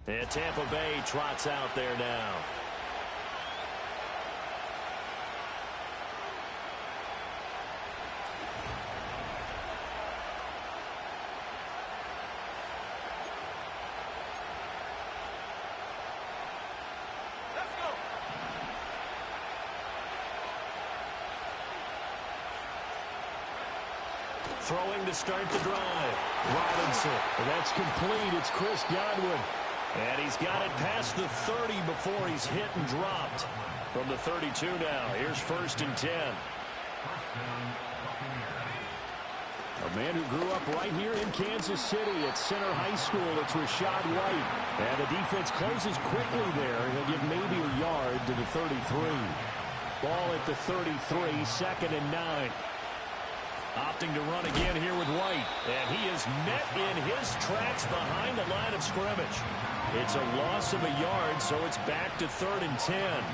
And Tampa Bay trots out there now. Throwing to start the drive. Robinson. And that's complete. It's Chris Godwin. And he's got it past the 30 before he's hit and dropped. From the 32 now. Here's 1st and 10. A man who grew up right here in Kansas City at Center High School. It's Rashad White. And the defense closes quickly there. He'll get maybe a yard to the 33. Ball at the 33, 2nd and 9. Opting to run again here with White. And he is met in his tracks behind the line of scrimmage. It's a loss of a yard, so it's back to 3rd and 10.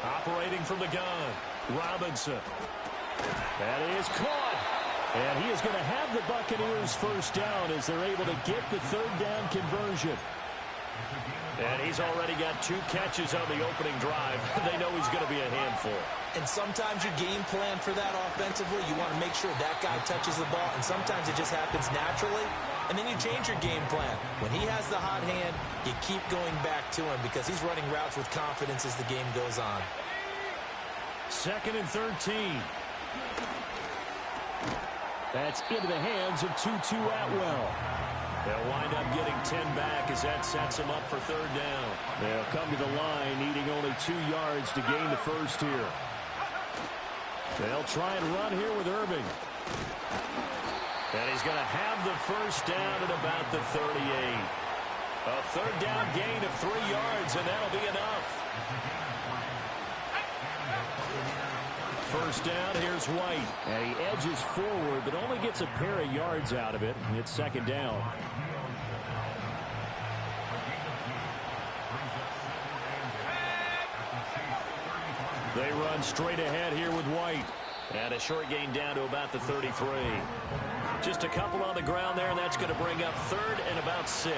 Operating from the gun, Robinson. That is caught. And he is going to have the Buccaneers first down as they're able to get the 3rd down conversion. And he's already got 2 catches on the opening drive. They know he's going to be a handful. And sometimes your game plan for that offensively, you want to make sure that guy touches the ball, and sometimes it just happens naturally, and then you change your game plan. When he has the hot hand, you keep going back to him because he's running routes with confidence as the game goes on. 2nd and 13. That's into the hands of Tutu Atwell. They'll wind up getting 10 back as that sets them up for 3rd down. They'll come to the line needing only 2 yards to gain the first here. They'll try and run here with Irving. And he's going to have the first down at about the 38. A 3rd down gain of 3 yards, and that'll be enough. First down, here's White. And he edges forward, but only gets a pair of yards out of it. It's 2nd down. They run straight ahead here with White. And a short gain down to about the 33. Just a couple on the ground there, and that's going to bring up 3rd and about 6.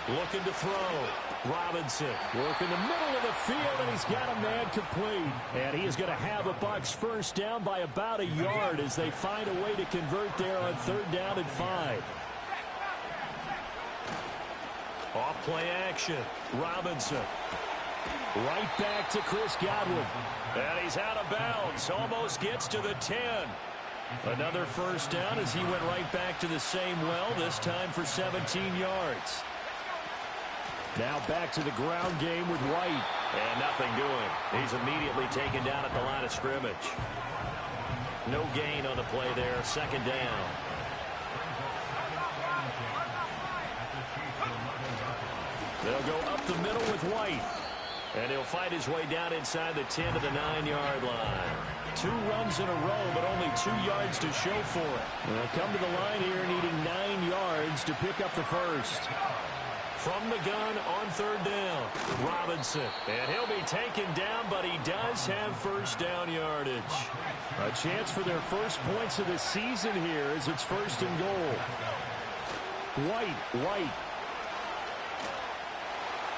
Looking to throw. Robinson working the middle of the field, and he's got a man complete. And he is going to have a Bucs first down by about a yard as they find a way to convert there on 3rd down and 5. Off play action. Robinson. Right back to Chris Godwin. And he's out of bounds. Almost gets to the 10. Another first down as he went right back to the same well, this time for 17 yards. Now back to the ground game with White. And nothing doing. He's immediately taken down at the line of scrimmage. No gain on the play there. 2nd down. They'll go up the middle with White. And he'll fight his way down inside the 10 to the 9-yard line. 2 runs in a row, but only 2 yards to show for it. They'll come to the line here needing 9 yards to pick up the first. From the gun on 3rd down, Robinson. And he'll be taken down, but he does have first down yardage. A chance for their first points of the season here as it's 1st and goal. White.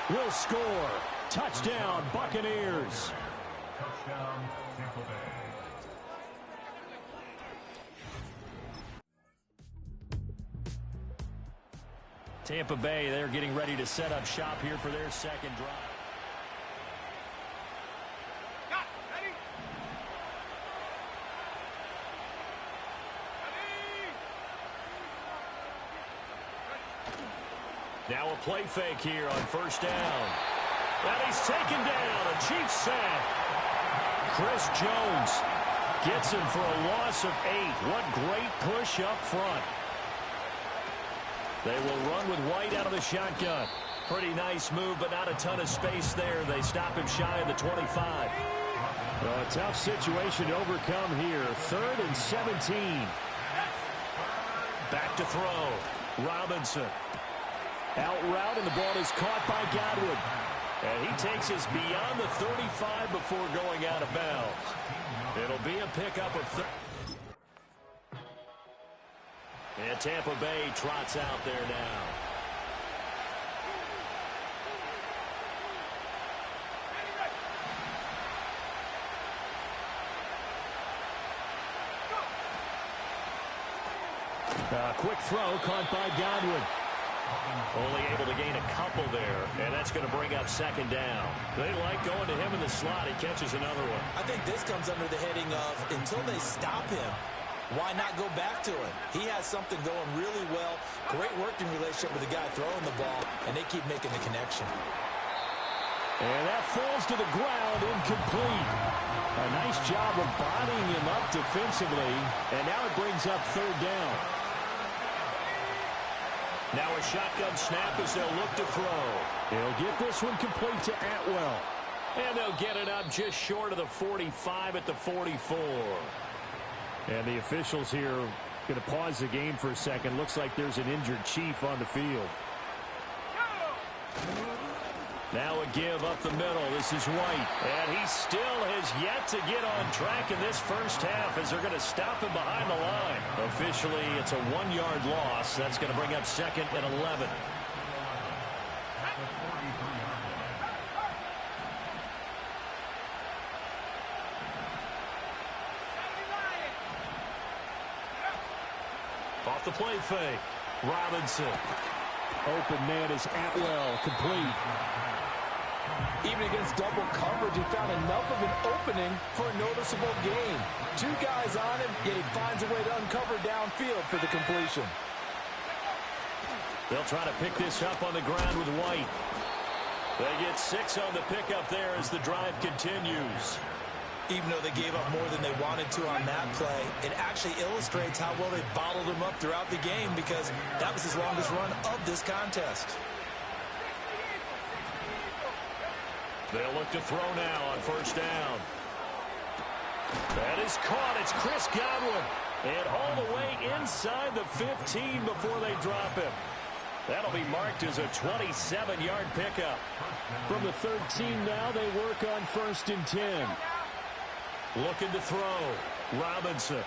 Will score. Touchdown, Buccaneers. Touchdown, Tampa Bay. Tampa Bay, they're getting ready to set up shop here for their 2nd drive. Now a play fake here on 1st down. And he's taken down. A Chiefs sack. Chris Jones gets him for a loss of 8. What great push up front. They will run with White out of the shotgun. Pretty nice move, but not a ton of space there. They stop him shy of the 25. Well, a tough situation to overcome here. 3rd and 17. Back to throw. Robinson. Out route, and the ball is caught by Godwin. And he takes us beyond the 35 before going out of bounds. It'll be a pickup of and Tampa Bay trots out there now. Quick throw caught by Godwin. Only able to gain a couple there, and that's going to bring up second down. They like going to him in the slot. He catches another one. I think this comes under the heading of until they stop him, why not go back to him? He has something going really well. Great working relationship with the guy throwing the ball, and they keep making the connection. And that falls to the ground, incomplete. A nice job of bodying him up defensively, and now it brings up third down. Now a shotgun snap as they'll look to throw. They'll get this one complete to Atwell. And they'll get it up just short of the 45 at the 44. And the officials here going to pause the game for a second. Looks like there's an injured Chief on the field. Now a give up the middle. This is White. And he still has yet to get on track in this first half as they're going to stop him behind the line. Officially, it's a 1-yard loss. That's going to bring up second and 11. Off the play fake. Robinson. Open man is Atwell. Complete. Even against double coverage, he found enough of an opening for a noticeable gain. 2 guys on him, yet he finds a way to uncover downfield for the completion. They'll try to pick this up on the ground with White. They get 6 on the pickup there as the drive continues. Even though they gave up more than they wanted to on that play, it actually illustrates how well they bottled him up throughout the game because that was his longest run of this contest. They'll look to throw now on first down. That is caught. It's Chris Godwin. And all the way inside the 15 before they drop him. That'll be marked as a 27-yard pickup. From the 13 now, they work on first and 10. Looking to throw. Robinson.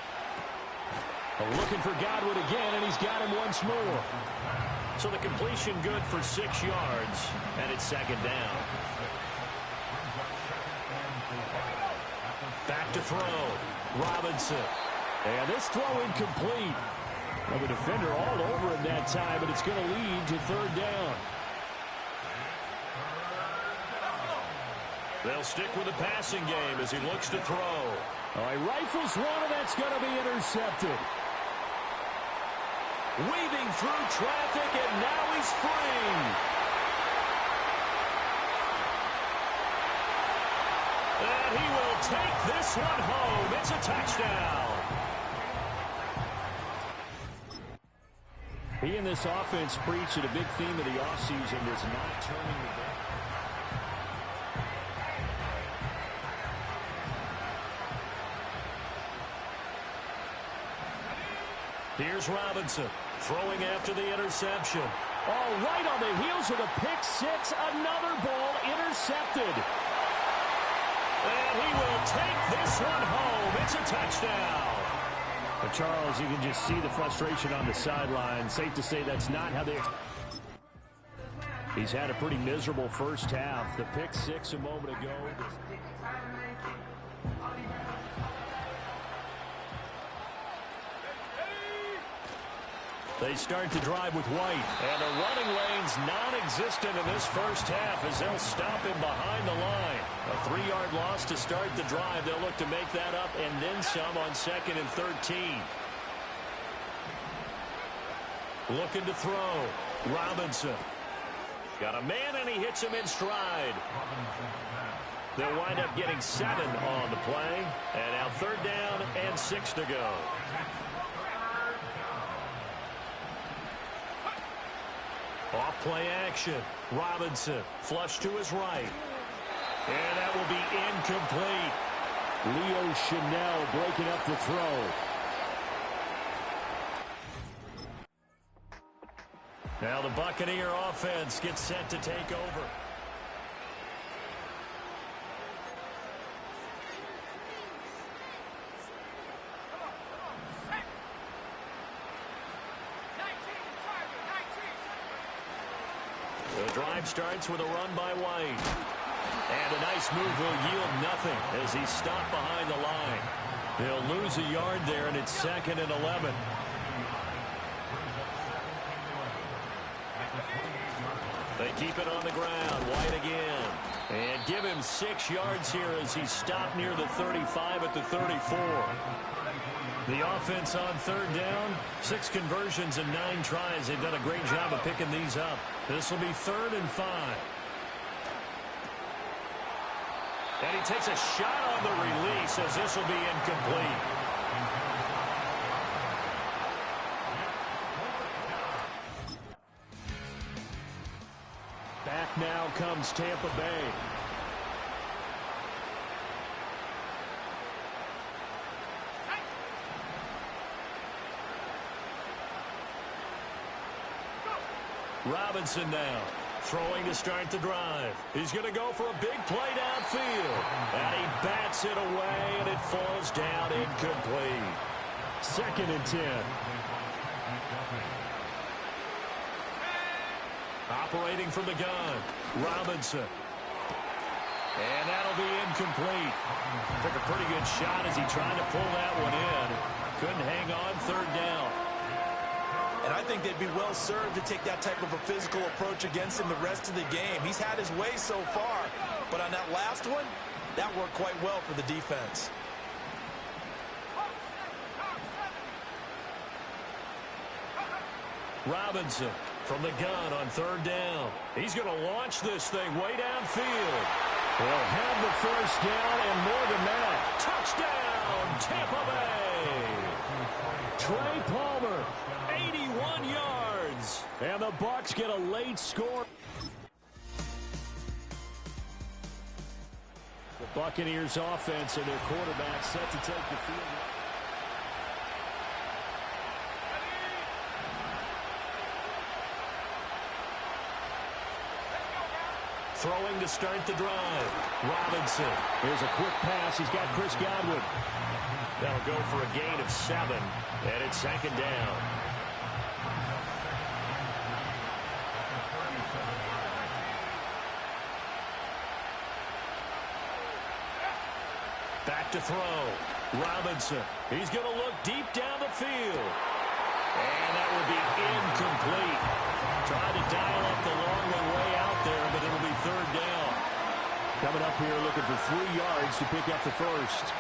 Looking for Godwin again, and he's got him once more. So the completion good for 6 yards, and it's second down. Back to throw. Robinson. And this throw incomplete. Well, the defender all over him that time, but it's going to lead to third down. They'll stick with the passing game as he looks to throw. All right, rifles one, and that's going to be intercepted. Weaving through traffic, and now he's free. And he will take this one home. It's a touchdown. He and this offense preached that a big theme of the offseason was not turning the ball. Here's Robinson throwing after the interception. All right on the heels of the pick six. Another ball intercepted. And he will take this one home. It's a touchdown. But Charles, you can just see the frustration on the sideline. Safe to say that's not how they... He's had a pretty miserable first half. The pick six a moment ago. They start to drive with White. And the running lane's non-existent in this first half as they'll stop him behind the line. A 3-yard loss to start the drive. They'll look to make that up and then some on second and 13. Looking to throw. Robinson. Got a man and he hits him in stride. They'll wind up getting 7 on the play. And now third down and 6 to go. Off play action. Robinson flush to his right. And that will be incomplete. Leo Chanel breaking up the throw. Now the Buccaneer offense gets set to take over. Drive starts with a run by White. And a nice move will yield nothing as he's stopped behind the line. They'll lose a yard there, and it's 2nd and 11. They keep it on the ground. White again. And give him 6 yards here as he's stopped near the 35 at the 34. The offense on 3rd down, 6 conversions and 9 tries. They've done a great job of picking these up. This will be 3rd and 5. And he takes a shot on the release as this will be incomplete. Back now comes Tampa Bay. Robinson now. Throwing to start the drive. He's going to go for a big play downfield. And he bats it away, and it falls down incomplete. 2nd and 10. Operating from the gun. Robinson. And that'll be incomplete. Took a pretty good shot as he tried to pull that one in. Couldn't hang on 3rd down. And I think they'd be well served to take that type of a physical approach against him the rest of the game. He's had his way so far, but on that last one, that worked quite well for the defense. Robinson from the gun on 3rd down. He's going to launch this thing way downfield. They'll have the 1st down and more than that. Touchdown, Tampa Bay. Trey Palmer, 81 yards. And the Bucs get a late score. The Buccaneers offense and their quarterback set to take the field. Throwing to start the drive. Robinson. Here's a quick pass. He's got Chris Godwin. That'll go for a gain of 7. And it's 2nd down. Back to throw. Robinson. He's going to look deep down the field. And that will be incomplete. Trying to dial up the long one way out there, but it'll be 3rd down. Coming up here looking for 3 yards to pick up the 1st.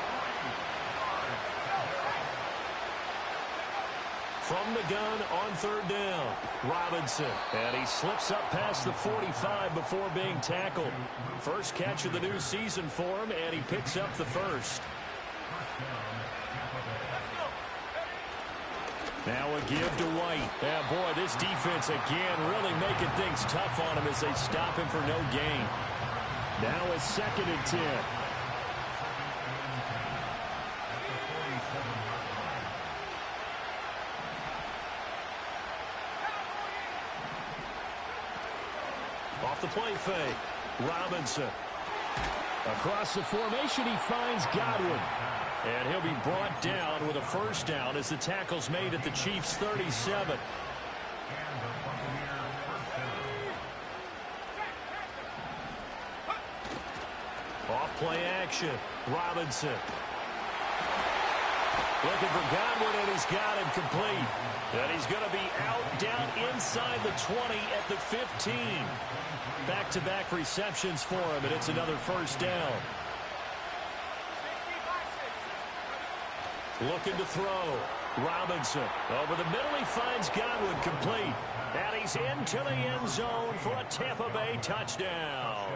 From the gun on 3rd down. Robinson. And he slips up past the 45 before being tackled. First catch of the new season for him, and he picks up the 1st. Now a give to White. Yeah, boy, this defense again really making things tough on him as they stop him for no gain. Now a 2nd and 10. Off the play fake. Robinson. Across the formation, he finds Godwin. And he'll be brought down with a 1st down as the tackle's made at the Chiefs' 37. Off play action. Robinson. Looking for Godwin, and he's got him complete. And he's going to be out down inside the 20 at the 15. Back-to-back receptions for him, and it's another 1st down. Looking to throw. Robinson. Over the middle, he finds Godwin complete. And he's into the end zone for a Tampa Bay touchdown.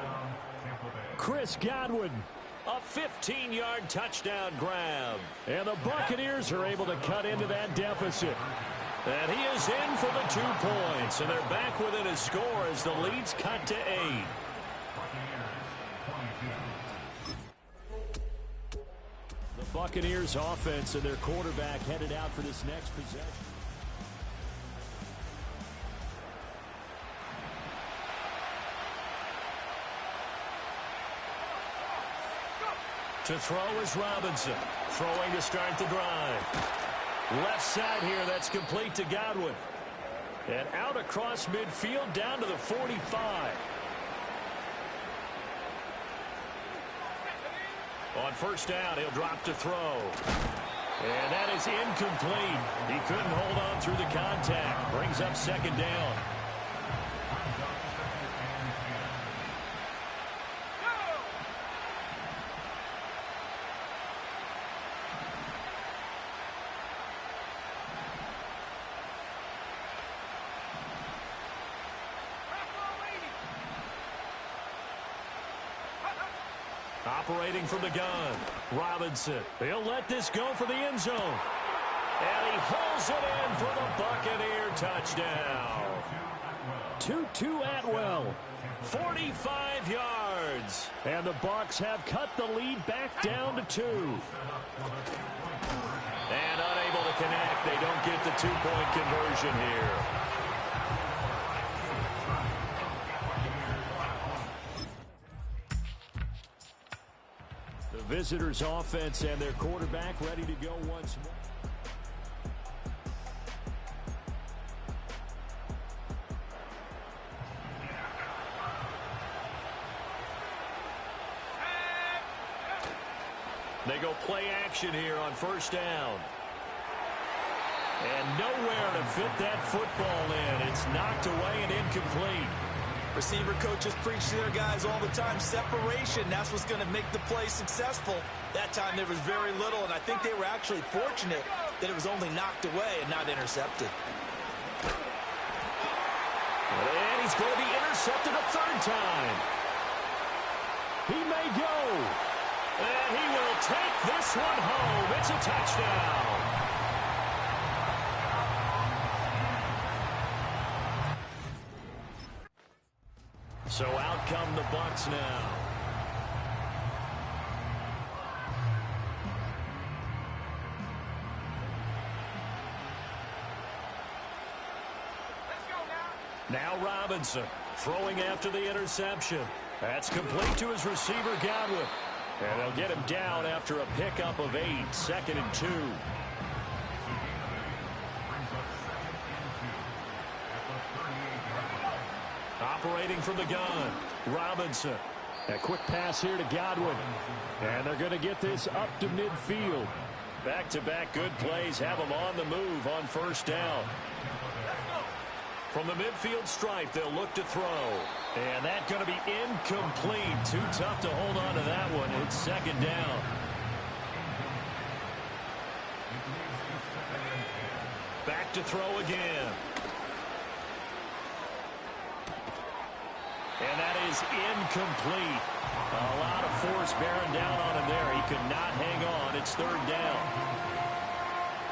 Chris Godwin. A 15-yard touchdown grab. And the Buccaneers are able to cut into that deficit. And he is in for the 2 points. And they're back within a score as the lead's cut to 8. The Buccaneers offense and their quarterback headed out for this next possession. To throw is Robinson. Throwing to start the drive. Left side here, that's complete to Godwin. And out across midfield down to the 45. On first down, he'll drop to throw. And that is incomplete. He couldn't hold on through the contact. Brings up second down. Operating from the gun, Robinson. He'll let this go for the end zone. And he hauls it in for the Buccaneer touchdown. Tutu Atwell, 45 yards. And the Bucs have cut the lead back down to 2. And unable to connect. They don't get the two-point conversion here. Visitors' offense and their quarterback ready to go once more. They go play action here on first down. And nowhere to fit that football in. It's knocked away and incomplete. Receiver coaches preach to their guys all the time. Separation, that's what's going to make the play successful. That time there was very little, and I think they were actually fortunate that it was only knocked away and not intercepted. And he's going to be intercepted a third time. He may go. And he will take this one home. It's a touchdown. So out come the Bucs now. Now Robinson throwing after the interception. That's complete to his receiver, Godwin. And they'll get him down after a pickup of 8, 2nd and 2. Operating from the gun, Robinson. A quick pass here to Godwin. And they're going to get this up to midfield. Back-to-back good plays have them on the move on first down. From the midfield stripe, they'll look to throw. And that's going to be incomplete. Too tough to hold on to that one. It's second down. Back to throw again. And that is incomplete. A lot of force bearing down on him there. He could not hang on. It's third down.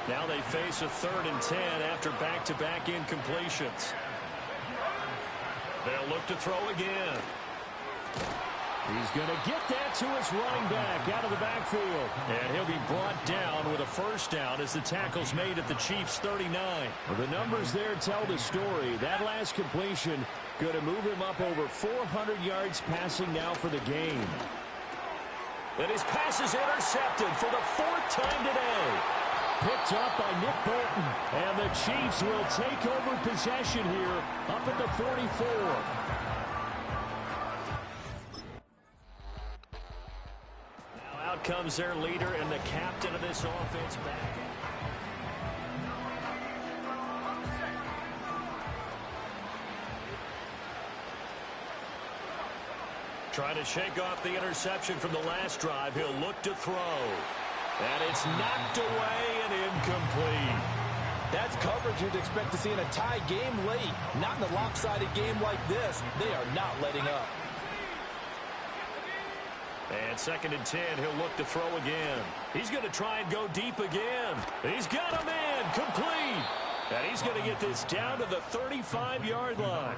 Now they face a 3rd and 10 after back-to-back incompletions. They'll look to throw again. He's going to get that to his running back out of the backfield. And he'll be brought down with a first down as the tackle's made at the Chiefs' 39. Well, the numbers there tell the story. That last completion going to move him up over 400 yards passing now for the game. And his pass is intercepted for the 4th time today. Picked up by Nick Bolton. And the Chiefs will take over possession here up at the 44. Now out comes their leader and the captain of this offense back. Trying to shake off the interception from the last drive. He'll look to throw. And it's knocked away and incomplete. That's coverage you'd expect to see in a tie game late. Not in a lopsided game like this. They are not letting up. And 2nd and 10, he'll look to throw again. He's going to try and go deep again. He's got him in, complete. And he's going to get this down to the 35-yard line.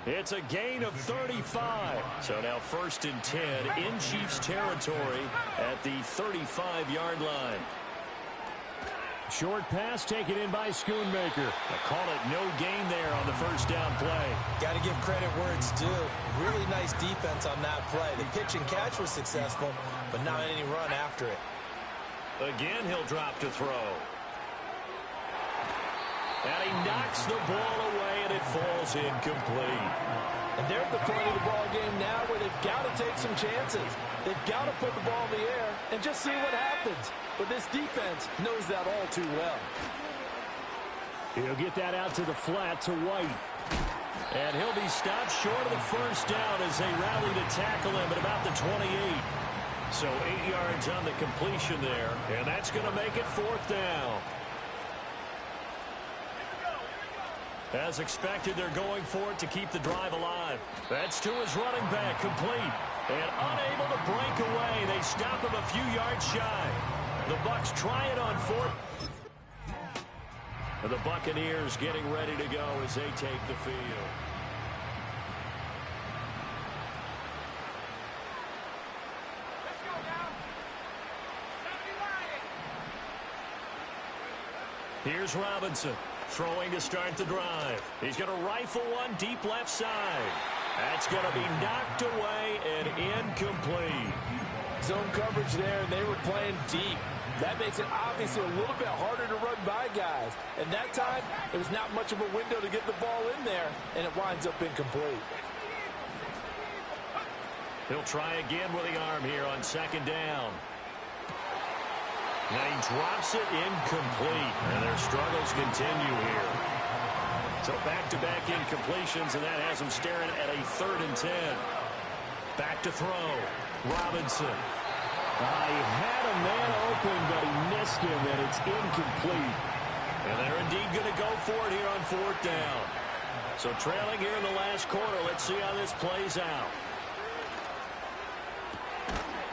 It's a gain of 35. So now 1st and 10 in Chiefs territory at the 35-yard line. Short pass taken in by Schoonmaker. I call it no gain there on the first down play. Got to give credit where it's due. Really nice defense on that play. The pitch and catch was successful, but not any run after it. Again, he'll drop to throw. And he knocks the ball away, and it falls incomplete. And they're at the point of the ball game now where they've got to take some chances. They've got to put the ball in the air and just see what happens. But this defense knows that all too well. He'll get that out to the flat to White. And he'll be stopped short of the first down as they rally to tackle him at about the 28. So 8 yards on the completion there, and that's going to make it 4th down. As expected, they're going for it to keep the drive alive. That's to his running back, complete. And unable to break away. They stop him a few yards shy. The Bucs try it on 4th. And the Buccaneers getting ready to go as they take the field. Here's Robinson, throwing to start the drive. He's going to rifle one deep left side. That's going to be knocked away and incomplete. Zone coverage there, and they were playing deep. That makes it obviously a little bit harder to run by guys. And that time, there was not much of a window to get the ball in there, and it winds up incomplete. He'll try again with the arm here on 2nd down. Now he drops it incomplete, and their struggles continue here. So back-to-back incompletions, and that has them staring at a 3rd and 10. Back to throw. Robinson. He had a man open, but he missed him, and it's incomplete. And they're indeed going to go for it here on 4th down. So trailing here in the last quarter. Let's see how this plays out.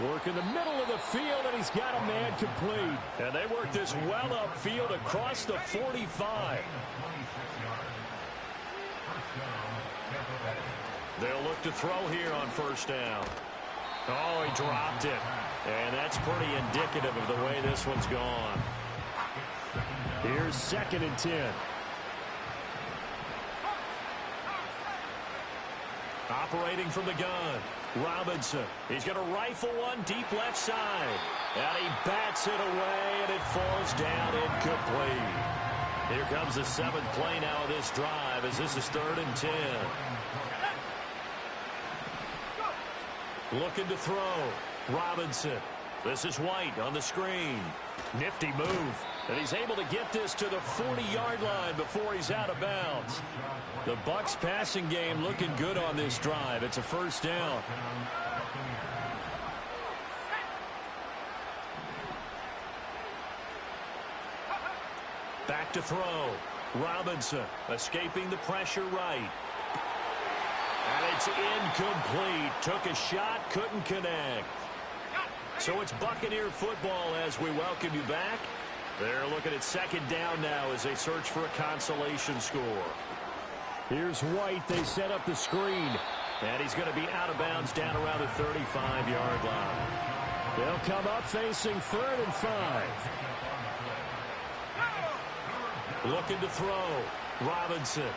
Work in the middle of the field, and he's got a man complete. And they work this well upfield across the 45. They'll look to throw here on 1st down. Oh, he dropped it. And that's pretty indicative of the way this one's gone. Here's 2nd and 10. Operating from the gun. Robinson. He's going to rifle one deep left side. And he bats it away, and it falls down incomplete. Here comes the 7th play now of this drive as this is 3rd and 10. Looking to throw. Robinson. This is White on the screen. Nifty move. And he's able to get this to the 40-yard line before he's out of bounds. The Bucs passing game looking good on this drive. It's a 1st down. Back to throw. Robinson escaping the pressure right. And it's incomplete. Took a shot, couldn't connect. So it's Buccaneer football as we welcome you back. They're looking at 2nd down now as they search for a consolation score. Here's White. They set up the screen. And he's going to be out of bounds down around the 35-yard line. They'll come up facing 3rd and 5. Looking to throw. Robinson.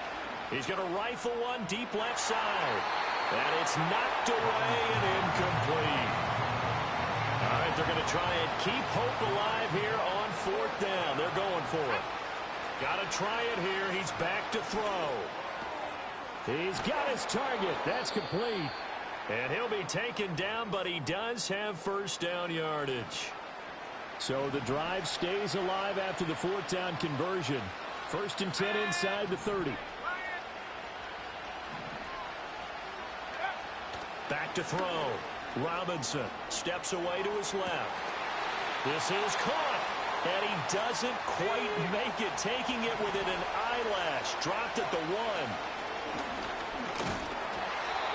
He's going to rifle one deep left side. And it's knocked away and incomplete. All right, they're going to try and keep hope alive here on 4th down. They're going for it. Got to try it here. He's back to throw. He's got his target. That's complete. And he'll be taken down, but he does have 1st down yardage. So the drive stays alive after the 4th down conversion. 1st and 10 inside the 30. Back to throw. Robinson steps away to his left. This is caught. And he doesn't quite make it, taking it within an eyelash. Dropped at the 1.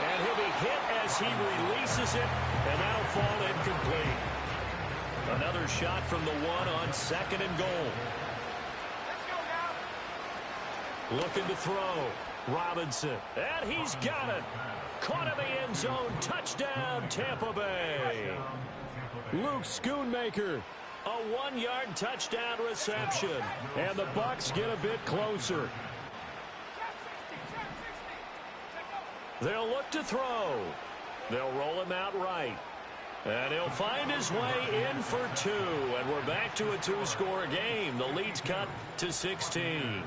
And he'll be hit as he releases it. And that'll fall incomplete. Another shot from the 1 on 2nd and goal. Looking to throw. Robinson. And he's got it. Caught in the end zone. Touchdown, Tampa Bay. Luke Schoonmaker. A 1-yard touchdown reception. And the Bucs get a bit closer. They'll look to throw. They'll roll him out right. And he'll find his way in for 2. And we're back to a 2-score game. The lead's cut to 16.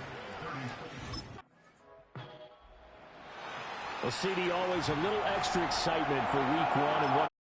Well, CD, always a little extra excitement for week one and what